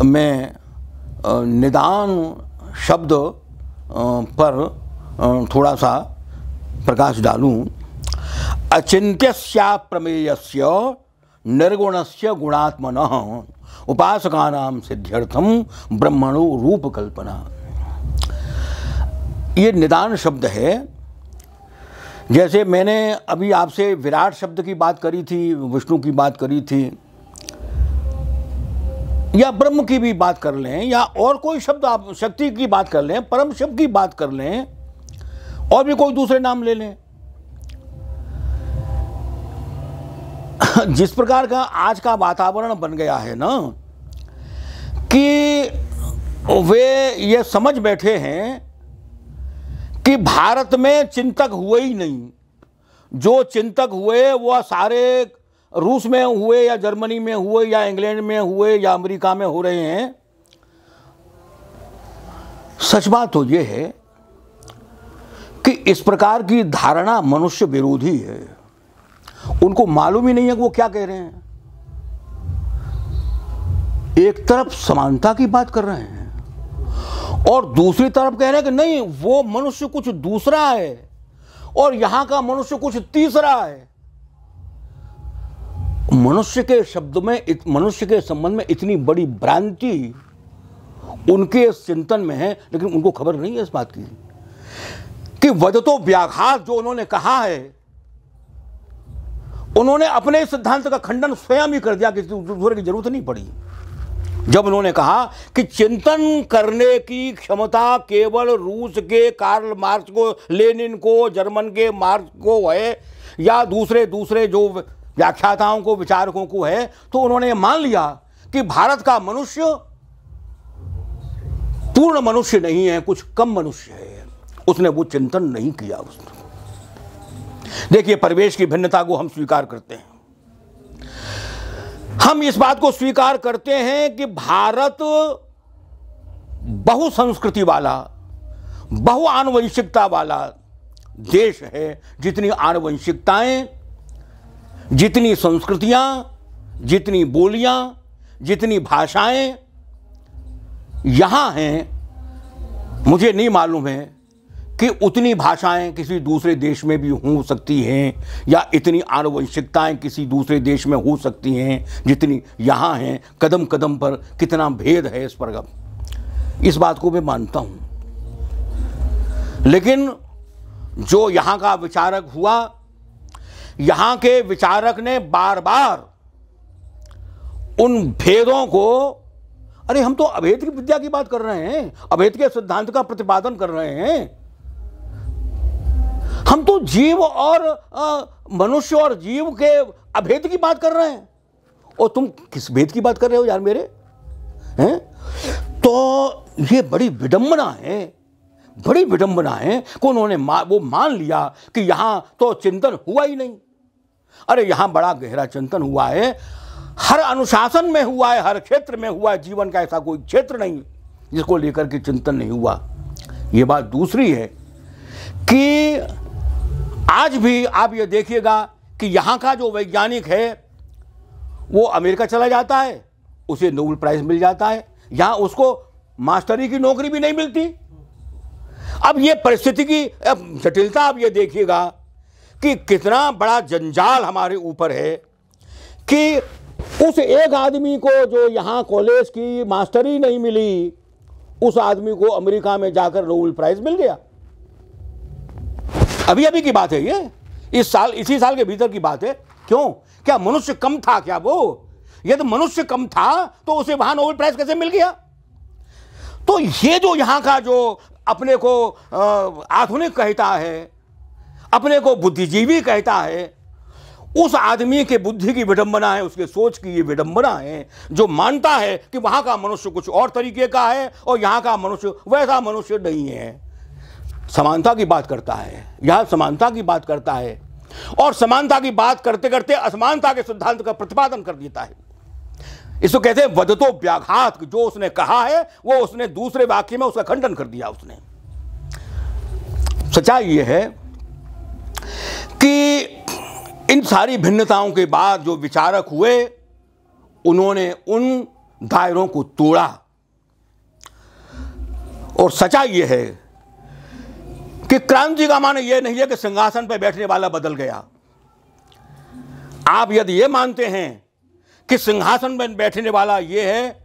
मैं निदान शब्द पर थोड़ा सा प्रकाश डालूं। अचिन्त्यस्याप्रमेयस्य निर्गुणस्य गुणात्मनः उपासकानां सिद्ध्यर्थम ब्रह्मणो रूप कल्पना। ये निदान शब्द है। जैसे मैंने अभी आपसे विराट शब्द की बात करी थी, विष्णु की बात करी थी, या ब्रह्म की भी बात कर लें, या और कोई शब्द आप शक्ति की बात कर लें, परम शिव की बात कर लें, और भी कोई दूसरे नाम ले लें। जिस प्रकार का आज का वातावरण बन गया है ना, कि वे ये समझ बैठे हैं कि भारत में चिंतक हुए ही नहीं। जो चिंतक हुए वो सारे रूस में हुए, या जर्मनी में हुए, या इंग्लैंड में हुए, या अमेरिका में हो रहे हैं। सच बात तो ये है कि इस प्रकार की धारणा मनुष्य विरोधी है। उनको मालूम ही नहीं है कि वो क्या कह रहे हैं। एक तरफ समानता की बात कर रहे हैं और दूसरी तरफ कह रहे हैं कि नहीं, वो मनुष्य कुछ दूसरा है और यहां का मनुष्य कुछ तीसरा है। मनुष्य के शब्द में, मनुष्य के संबंध में इतनी बड़ी भ्रांति उनके चिंतन में है, लेकिन उनको खबर नहीं है इस बात की कि वदतो व्याघात जो उन्होंने कहा है, उन्होंने अपने सिद्धांत का खंडन स्वयं ही कर दिया, किसी दूसरे की जरूरत नहीं पड़ी। जब उन्होंने कहा कि चिंतन करने की क्षमता केवल रूस के कार्ल मार्क्स को, लेनिन को, जर्मन के मार्क्स को है, या दूसरे जो व्याख्याताओं को, विचारकों को है, तो उन्होंने मान लिया कि भारत का मनुष्य पूर्ण मनुष्य नहीं है, कुछ कम मनुष्य है। उसने वो चिंतन नहीं किया। उसने देखिए, परिवेश की भिन्नता को हम स्वीकार करते हैं। हम इस बात को स्वीकार करते हैं कि भारत बहुसंस्कृति वाला, बहुआनुवंशिकता वाला देश है। जितनी आनुवंशिकताएं, जितनी संस्कृतियां, जितनी बोलियां, जितनी भाषाएं यहां हैं, मुझे नहीं मालूम है कि उतनी भाषाएं किसी दूसरे देश में भी हो सकती हैं, या इतनी आनुवंशिकताएं किसी दूसरे देश में हो सकती हैं जितनी यहाँ हैं। कदम कदम पर कितना भेद है इस पर, इस बात को मैं मानता हूँ। लेकिन जो यहाँ का विचारक हुआ, यहाँ के विचारक ने बार बार उन भेदों को, अरे हम तो अभेद की विद्या की बात कर रहे हैं, अभेद के सिद्धांत का प्रतिपादन कर रहे हैं। हम तो जीव और मनुष्य और जीव के अभेद की बात कर रहे हैं, और तुम किस भेद की बात कर रहे हो यार मेरे हैं? तो ये बड़ी विडंबना है, बड़ी विडंबना है कि उन्होंने वो मान लिया कि यहां तो चिंतन हुआ ही नहीं। अरे यहां बड़ा गहरा चिंतन हुआ है, हर अनुशासन में हुआ है, हर क्षेत्र में हुआ है। जीवन का ऐसा कोई क्षेत्र नहीं जिसको लेकर के चिंतन नहीं हुआ। ये बात दूसरी है कि आज भी आप ये देखिएगा कि यहाँ का जो वैज्ञानिक है वो अमेरिका चला जाता है, उसे नोबेल प्राइज मिल जाता है, यहाँ उसको मास्टरी की नौकरी भी नहीं मिलती। अब ये परिस्थिति की जटिलता आप ये देखिएगा कि कितना बड़ा जंजाल हमारे ऊपर है कि उस एक आदमी को जो यहाँ कॉलेज की मास्टरी नहीं मिली, उस आदमी को अमेरिका में जाकर नोबेल प्राइज मिल गया। अभी अभी की बात है ये, इस साल, इसी साल के भीतर की बात है। क्यों? क्या मनुष्य कम था क्या वो? यदि मनुष्य कम था तो उसे वहां नोबेल प्राइज कैसे मिल गया? तो ये जो यहां का जो अपने को आधुनिक कहता है, अपने को बुद्धिजीवी कहता है, उस आदमी के बुद्धि की विडंबना है, उसके सोच की ये विडंबना है, जो मानता है कि वहां का मनुष्य कुछ और तरीके का है और यहां का मनुष्य वैसा मनुष्य नहीं है। समानता की बात करता है, यह समानता की बात करता है, और समानता की बात करते करते असमानता के सिद्धांत का प्रतिपादन कर देता है। इसको कहते हैं वदतो व्याघात। जो उसने कहा है वो उसने दूसरे वाक्य में उसका खंडन कर दिया उसने। सच्चाई ये है कि इन सारी भिन्नताओं के बाद जो विचारक हुए, उन्होंने उन दायरों को तोड़ा। और सच्चाई यह है कि क्रांति का माने यह नहीं है कि सिंहासन पर बैठने वाला बदल गया। आप यदि यह मानते हैं कि सिंहासन पर बैठने वाला यह है,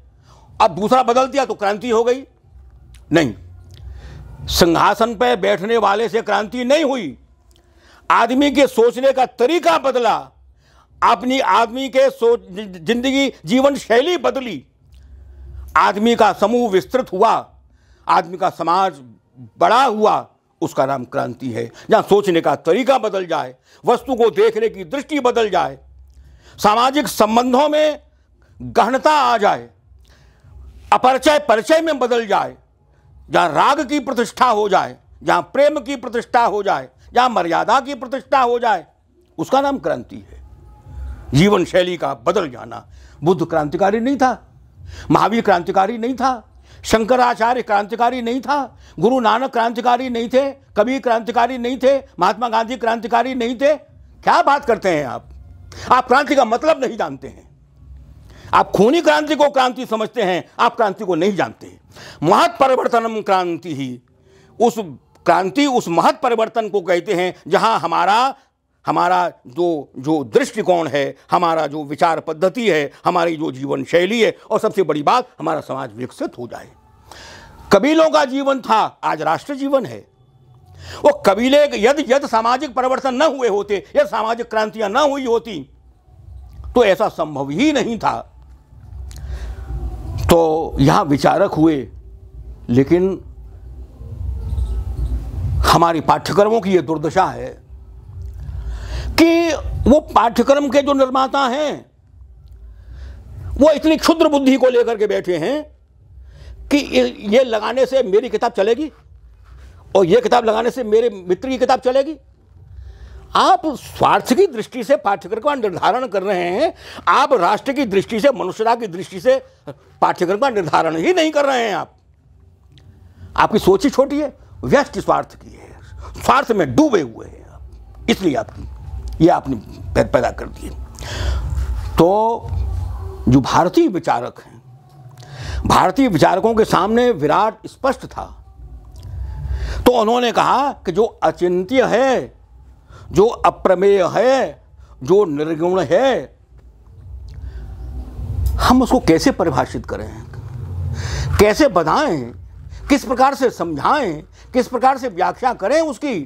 अब दूसरा बदल दिया तो क्रांति हो गई, नहीं। सिंहासन पर बैठने वाले से क्रांति नहीं हुई, आदमी के सोचने का तरीका बदला, अपनी आदमी के जिंदगी जीवन शैली बदली, आदमी का समूह विस्तृत हुआ, आदमी का समाज बड़ा हुआ, उसका नाम क्रांति है। जहां सोचने का तरीका बदल जाए, वस्तु को देखने की दृष्टि बदल जाए, सामाजिक संबंधों में गहनता आ जाए, अपरिचय परिचय में बदल जाए, जहां राग की प्रतिष्ठा हो जाए, जहां प्रेम की प्रतिष्ठा हो जाए, जहां मर्यादा की प्रतिष्ठा हो जाए, उसका नाम क्रांति है। जीवन शैली का बदल जाना। बुद्ध क्रांतिकारी नहीं था, महावीर क्रांतिकारी नहीं था, शंकराचार्य क्रांतिकारी नहीं था, गुरु नानक क्रांतिकारी नहीं थे, कबीर क्रांतिकारी नहीं थे, महात्मा गांधी क्रांतिकारी नहीं थे। क्या बात करते हैं आप क्रांति का मतलब नहीं जानते हैं। आप खूनी क्रांति को क्रांति समझते हैं, आप क्रांति को नहीं जानते। महत् परिवर्तनम क्रांति ही, उस क्रांति उस महत् परिवर्तन को कहते हैं जहां हमारा जो दृष्टिकोण है, हमारा जो विचार पद्धति है, हमारी जो जीवन शैली है, और सबसे बड़ी बात हमारा समाज विकसित हो जाए। कबीलों का जीवन था, आज राष्ट्र जीवन है। वो कबीले यदि सामाजिक परिवर्तन न हुए होते, यदि सामाजिक क्रांतियां न हुई होती, तो ऐसा संभव ही नहीं था। तो यहां विचारक हुए, लेकिन हमारी पाठ्यक्रमों की यह दुर्दशा है कि वो पाठ्यक्रम के जो निर्माता हैं वो इतनी क्षुद्र बुद्धि को लेकर के बैठे हैं कि ये लगाने से मेरी किताब चलेगी और ये किताब लगाने से मेरे मित्र की किताब चलेगी। आप स्वार्थ की दृष्टि से पाठ्यक्रम का निर्धारण कर रहे हैं, आप राष्ट्र की दृष्टि से, मनुष्यता की दृष्टि से पाठ्यक्रम का निर्धारण ही नहीं कर रहे हैं। आपकी सोच ही छोटी है, व्यष्टि स्वार्थ की है, स्वार्थ में डूबे हुए हैं आप, इसलिए आपने पैदा कर दिए। तो जो भारतीय विचारक हैं, भारतीय विचारकों के सामने विराट स्पष्ट था। तो उन्होंने कहा कि जो अचिंत्य है, जो अप्रमेय है, जो निर्गुण है, हम उसको कैसे परिभाषित करें, कैसे बताएं, किस प्रकार से समझाएं, किस प्रकार से व्याख्या करें उसकी।